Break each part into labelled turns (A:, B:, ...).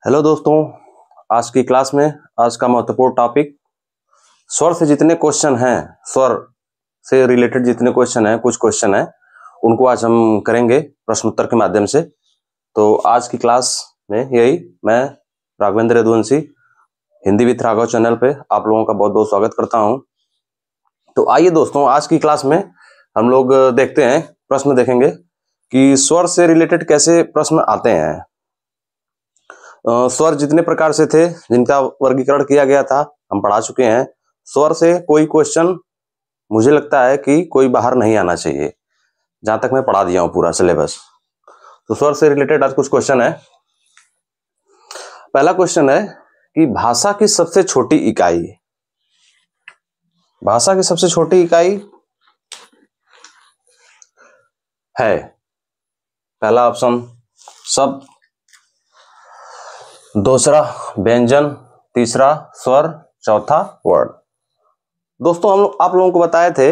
A: Hello दोस्तों, आज की क्लास में आज का महत्वपूर्ण टॉपिक स्वर से जितने क्वेश्चन हैं, स्वर से रिलेटेड जितने क्वेश्चन हैं, कुछ क्वेश्चन हैं उनको आज हम करेंगे प्रश्न उत्तर के माध्यम से। तो आज की क्लास में यही मैं राघवेंद्र यदुवंशी हिंदी विथ राघव चैनल पे आप लोगों का बहुत बहुत स्वागत करता हूं। तो आइए दोस्तों, आज की क्लास में हम लोग देखते हैं, प्रश्न देखेंगे कि स्वर से रिलेटेड कैसे प्रश्न आते हैं। स्वर जितने प्रकार से थे जिनका वर्गीकरण किया गया था हम पढ़ा चुके हैं। स्वर से कोई क्वेश्चन मुझे लगता है कि कोई बाहर नहीं आना चाहिए, जहां तक मैं पढ़ा दिया हूं पूरा सिलेबस। तो स्वर से रिलेटेड आज कुछ क्वेश्चन है। पहला क्वेश्चन है कि भाषा की सबसे छोटी इकाई, भाषा की सबसे छोटी इकाई है, पहला ऑप्शन शब्द, दूसरा व्यंजन, तीसरा स्वर, चौथा वर्ण। दोस्तों हम आप लोगों को बताए थे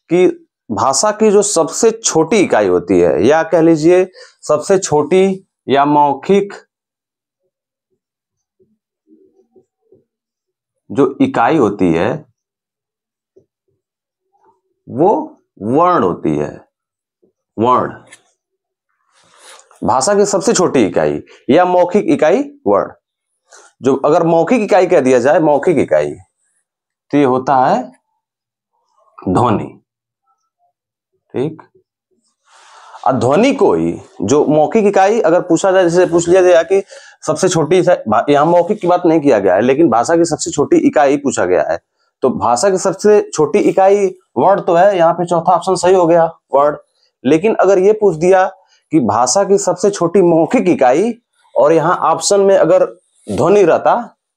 A: कि भाषा की जो सबसे छोटी इकाई होती है, या कह लीजिए सबसे छोटी या मौखिक जो इकाई होती है वो वर्ण होती है। वर्ण, भाषा की सबसे छोटी इकाई या मौखिक इकाई वर्ण। जो अगर मौखिक इकाई कह दिया जाए, मौखिक इकाई, तो ये होता है ध्वनि। ठीक, और ध्वनि को ही जो मौखिक इकाई अगर पूछा जाए, जैसे पूछ लिया जाए कि सबसे छोटी, यहां मौखिक की बात नहीं किया गया है लेकिन भाषा की सबसे छोटी इकाई पूछा गया है, तो भाषा की सबसे छोटी इकाई वर्ण तो है, यहाँ पे चौथा ऑप्शन सही हो गया, वर्ण। लेकिन अगर ये पूछ दिया कि भाषा की सबसे छोटी मौखिक इकाई, और यहाँ ऑप्शन में अगर ध्वनि रहता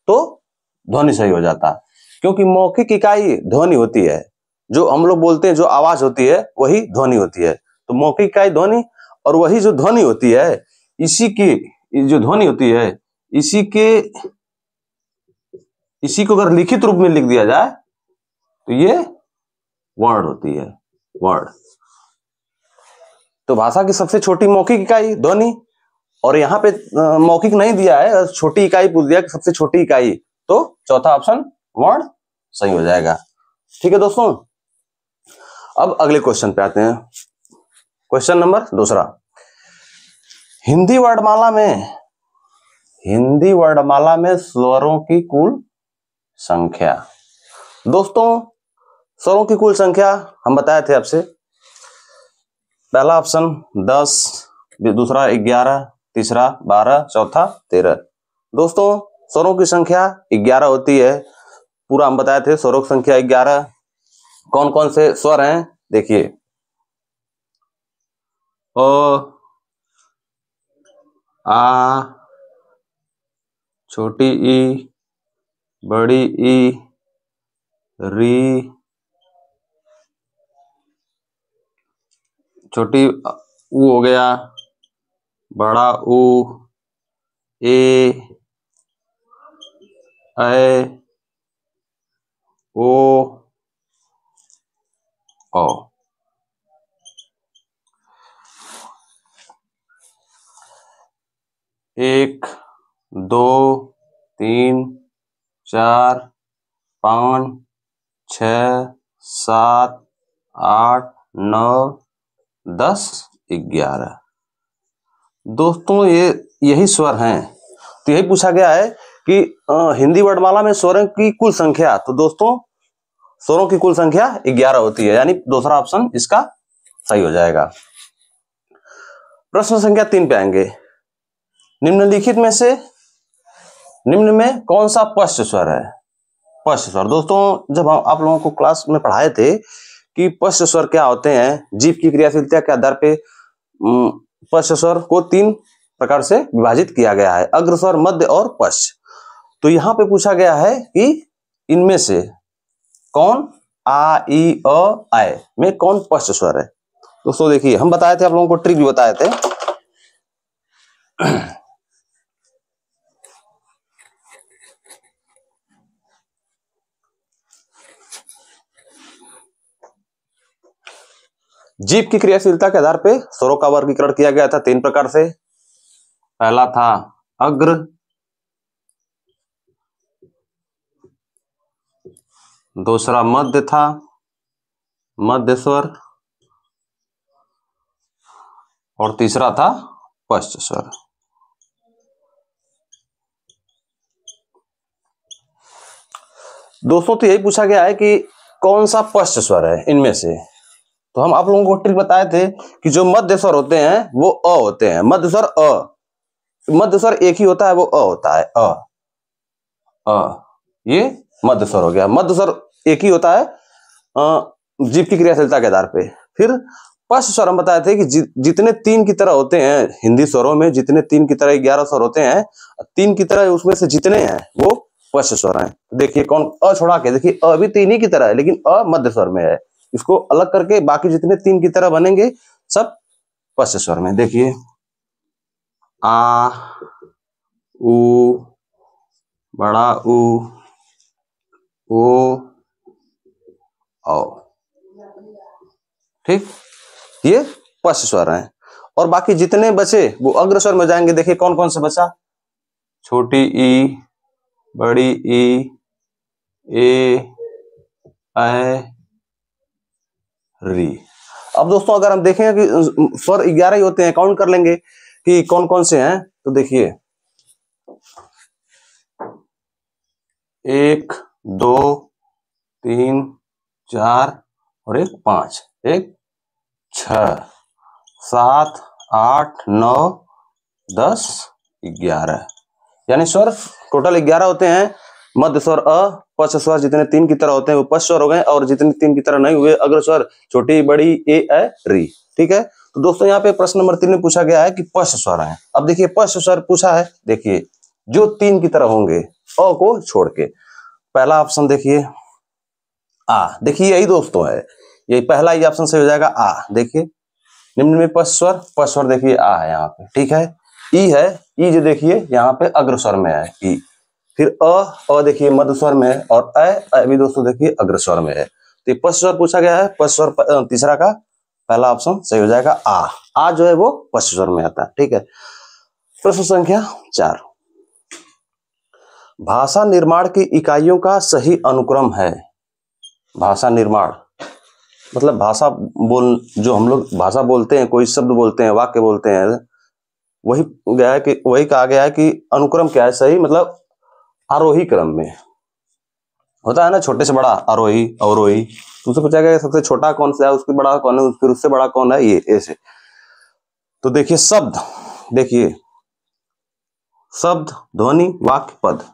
A: तो ध्वनि सही हो जाता, क्योंकि मौखिक इकाई ध्वनि होती है। जो हम लोग बोलते हैं, जो आवाज होती है वही ध्वनि होती है। तो मौखिक इकाई ध्वनि, और वही जो ध्वनि होती है, इसी की जो ध्वनि होती है, इसी को अगर लिखित रूप में लिख दिया जाए तो ये वर्ण होती है, वर्ण। तो भाषा की सबसे छोटी मौखिक इकाई ध्वनि, और यहाँ पे मौखिक नहीं दिया है, छोटी इकाई पूछ दिया कि सबसे छोटी इकाई, तो चौथा ऑप्शन वर्ण सही हो जाएगा। ठीक है दोस्तों, अब अगले क्वेश्चन पे आते हैं। क्वेश्चन नंबर दूसरा, हिंदी वर्णमाला में स्वरों की कुल संख्या। दोस्तों स्वरों की कुल संख्या हम बताए थे आपसे, पहला ऑप्शन 10, दूसरा 11, तीसरा 12, चौथा 13। दोस्तों स्वरों की संख्या 11 होती है, पूरा हम बताए थे स्वरों की संख्या 11। कौन कौन से स्वर हैं देखिए, अ, आ, छोटी ई, बड़ी ई, री, छोटी ऊ हो गया, बड़ा ऊ, ए, ऐ, ओ, औ। एक, दो, तीन, चार, 5, 6, 7, 8, 9, 10, 11। दोस्तों यही स्वर हैं। तो यही पूछा गया है कि हिंदी वर्णमाला में स्वरों की कुल संख्या, तो दोस्तों स्वरों की कुल संख्या 11 होती है, यानी दूसरा ऑप्शन इसका सही हो जाएगा। प्रश्न संख्या 3 पे आएंगे, निम्नलिखित में से निम्न में कौन सा पश्च स्वर है। पश्च स्वर, दोस्तों जब हम आप लोगों को क्लास में पढ़ाए थे कि पश्च स्वर क्या होते हैं, जीभ की क्रियाशीलता के आधार पे पश्च स्वर को 3 प्रकार से विभाजित किया गया है, अग्रस्वर, मध्य और पश्च। तो यहाँ पे पूछा गया है कि इनमें से कौन आ, ई, अ, ऐ में कौन पश्च स्वर है। दोस्तों देखिए, हम बताए थे, आप लोगों को ट्रिक भी बताए थे। जीभ की क्रियाशीलता के आधार पे स्वरों का वर्गीकरण किया गया था 3 प्रकार से। पहला था अग्र, दूसरा मध्य था, मध्य स्वर, और तीसरा था पश्च स्वर। दोस्तों तो यही पूछा गया है कि कौन सा पश्च स्वर है इनमें से। तो हम आप लोगों को ट्रिक बताए थे कि जो मध्य स्वर होते हैं वो अ होते हैं। मध्य स्वर अ, मध्य स्वर एक ही होता है, वो अ होता है। अ अ ये मध्य स्वर हो गया। मध्य स्वर एक ही होता है जीभ की क्रियाशीलता के आधार पे। फिर पश्च स्वर हम बताए थे कि जितने तीन की तरह होते हैं हिंदी स्वरों में, जितने तीन की तरह 11 स्वर होते हैं, तीन की तरह उसमें से जितने हैं वो पश्च स्वर हैं। देखिए कौन, अ छोड़ा के देखिए, अ भी तीन ही की तरह है लेकिन अ मध्य स्वर में है। इसको अलग करके बाकी जितने तीन की तरह बनेंगे सब पश्च स्वर में। देखिए आ, उ, बड़ा उ, ओ, औ। ठीक, ये पश्च स्वर हैं। और बाकी जितने बचे वो अग्र स्वर में जाएंगे। देखिए कौन कौन से बचा, छोटी ई, बड़ी ई, ए, ऐ, री। अब दोस्तों अगर हम देखें कि स्वर 11 ही होते हैं, काउंट कर लेंगे कि कौन कौन से हैं। तो देखिए 1 2 3 4 और 1 5, 1 6 7 8 9 10 11, यानी स्वर टोटल 11 होते हैं। मध्य स्वर अ, पश्च स्वर जितने तीन की तरह होते हैं वो पश्च स्वर हो गए, और जितने तीन की तरह नहीं हुए अग्र स्वर छोटी बड़ी ए ऐ री। ठीक है, तो दोस्तों यहाँ पे प्रश्न नंबर 3 में पूछा गया है कि पश्च स्वर हैं। अब देखिए पश्च स्वर पूछा है, देखिए जो तीन की तरह होंगे अ को छोड़ के। पहला ऑप्शन देखिए आ, देखिए यही दोस्तों है, यही पहला ही ऑप्शन से हो जाएगा आ। देखिए निम्न में पश्च स्वर देखिए आ है यहाँ पे। ठीक है, ई है, ई जो देखिए यहाँ पे अग्र स्वर में है ई। फिर अ देखिए मध्य स्वर में है, और ऐ भी दोस्तों देखिए अग्र स्वर में है। तो ये पश्च स्वर पूछा गया है। पश्च स्वर तीसरा का पहला ऑप्शन सही हो जाएगा आ जो है वो पश्च स्वर में आता है। ठीक है, प्रश्न संख्या 4, भाषा निर्माण की इकाइयों का सही अनुक्रम है। भाषा निर्माण मतलब भाषा बोल, जो हम लोग भाषा बोलते हैं, कोई शब्द बोलते हैं, वाक्य बोलते हैं, वही गया है कि वही कहा गया है कि अनुक्रम क्या है सही, मतलब आरोही क्रम में होता है ना, छोटे से बड़ा आरोही अवरोही। तुमसे पूछा गया सबसे छोटा कौन सा है, उसके बड़ा कौन है, फिर उससे बड़ा कौन है, ये ऐसे। तो देखिए शब्द, देखिए शब्द, ध्वनि, वाक्य, पद।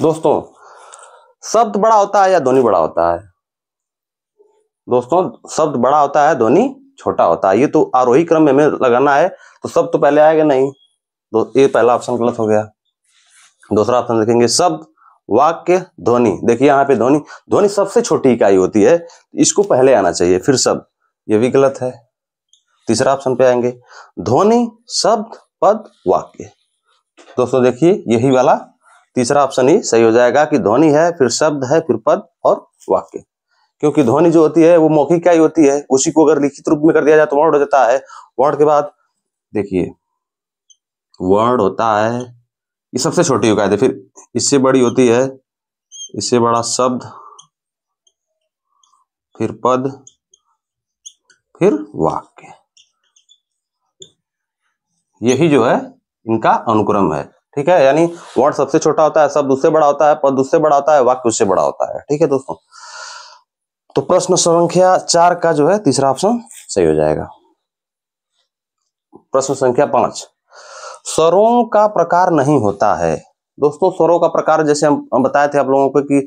A: दोस्तों शब्द बड़ा होता है या ध्वनि बड़ा होता है? दोस्तों शब्द बड़ा होता है, ध्वनि छोटा होता है। ये तो आरोही क्रम में हमें लगाना है, तो शब्द तो पहले आएगा नहीं, तो ये पहला ऑप्शन गलत हो गया। दूसरा ऑप्शन देखेंगे शब्द, वाक्य, ध्वनि। देखिए यहाँ पे ध्वनि, ध्वनि सबसे छोटी इकाई होती है, इसको पहले आना चाहिए फिर शब्द, ये भी गलत है। तीसरा ऑप्शन पे आएंगे ध्वनि, शब्द, पद, वाक्य। दोस्तों देखिए यही वाला तीसरा ऑप्शन ही सही हो जाएगा कि ध्वनि है, फिर शब्द है, फिर पद और वाक्य। क्योंकि ध्वनि जो होती है वो मौखिक इकाई होती है, उसी को अगर लिखित रूप में कर दिया जाए तो वर्ड हो जाता है। वर्ड के बाद देखिए वर्ड होता है, ये सबसे छोटी इकाई है, फिर इससे बड़ी होती है, इससे बड़ा शब्द, फिर पद, फिर वाक्य। यही जो है इनका अनुक्रम है। ठीक है, यानी वर्ड सबसे छोटा होता है, शब्द उससे बड़ा होता है, पद उससे बड़ा होता है, वाक्य उससे बड़ा होता है। ठीक है दोस्तों, तो प्रश्न संख्या 4 का जो है तीसरा ऑप्शन सही हो जाएगा। प्रश्न संख्या 5, स्वरों का प्रकार नहीं होता है। दोस्तों स्वरों का प्रकार जैसे हम बताए थे आप लोगों को कि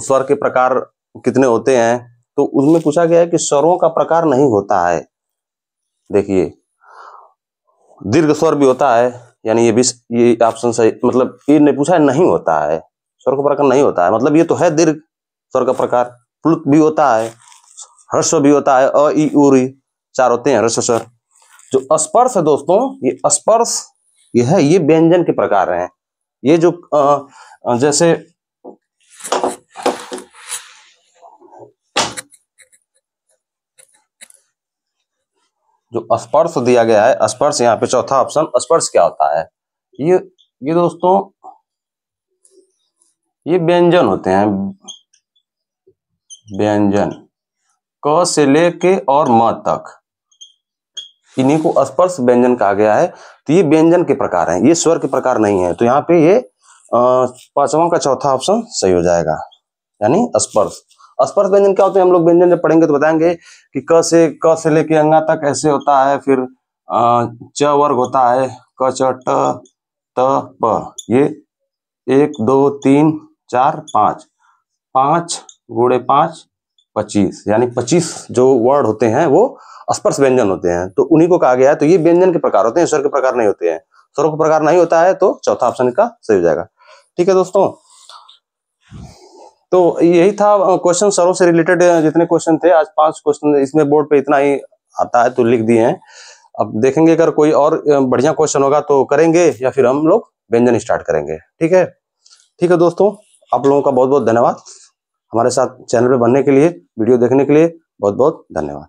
A: स्वर के प्रकार कितने होते हैं, तो उसमें पूछा गया है कि स्वरों का प्रकार नहीं होता है। देखिए दीर्घ स्वर भी होता है, यानी ये भी, ये ऑप्शन सही, मतलब ये नहीं पूछा है नहीं होता है, स्वर का प्रकार नहीं होता है, मतलब ये तो है दीर्घ स्वर का प्रकार। प्लुत भी होता है, ह्रस्व भी होता है, अ ई उ री 4 होते हैं ह्रस्व स्वर। जो स्पर्श है दोस्तों, ये स्पर्श ये है, ये व्यंजन के प्रकार हैं। ये जो जैसे जो स्पर्श दिया गया है, स्पर्श यहाँ पे चौथा ऑप्शन, स्पर्श क्या होता है? ये दोस्तों ये व्यंजन होते हैं, व्यंजन, क से लेके और म तक, इन्हीं को स्पर्श व्यंजन कहा गया है। तो ये व्यंजन के प्रकार हैं, ये स्वर के प्रकार नहीं है। तो यहाँ पे ये पांचवा का चौथा ऑप्शन सही हो जाएगा, यानी स्पर्श। स्पर्श व्यंजन क्या होते हैं, हम लोग व्यंजन जब पढ़ेंगे तो बताएंगे कि क से लेके अंगा तक ऐसे होता है, फिर च वर्ग होता है, क च ट त प, ये 1 2 3 4 5, 5 गुणे 5 25, यानी 25 जो वर्ड होते हैं वो स्पर्श व्यंजन होते हैं। तो उन्हीं को कहा गया है। तो ये व्यंजन के प्रकार होते हैं, स्वर के प्रकार नहीं होते हैं। स्वरों का प्रकार नहीं होता है तो चौथा ऑप्शन का सही हो जाएगा। ठीक है दोस्तों, तो यही था क्वेश्चन स्वरों से रिलेटेड जितने क्वेश्चन थे। आज 5 क्वेश्चन इसमें बोर्ड पे इतना ही आता है तो लिख दिए हैं। अब देखेंगे अगर कोई और बढ़िया क्वेश्चन होगा तो करेंगे, या फिर हम लोग व्यंजन स्टार्ट करेंगे। ठीक है, ठीक है दोस्तों, आप लोगों का बहुत बहुत धन्यवाद हमारे साथ चैनल पे बनने के लिए, वीडियो देखने के लिए बहुत बहुत धन्यवाद।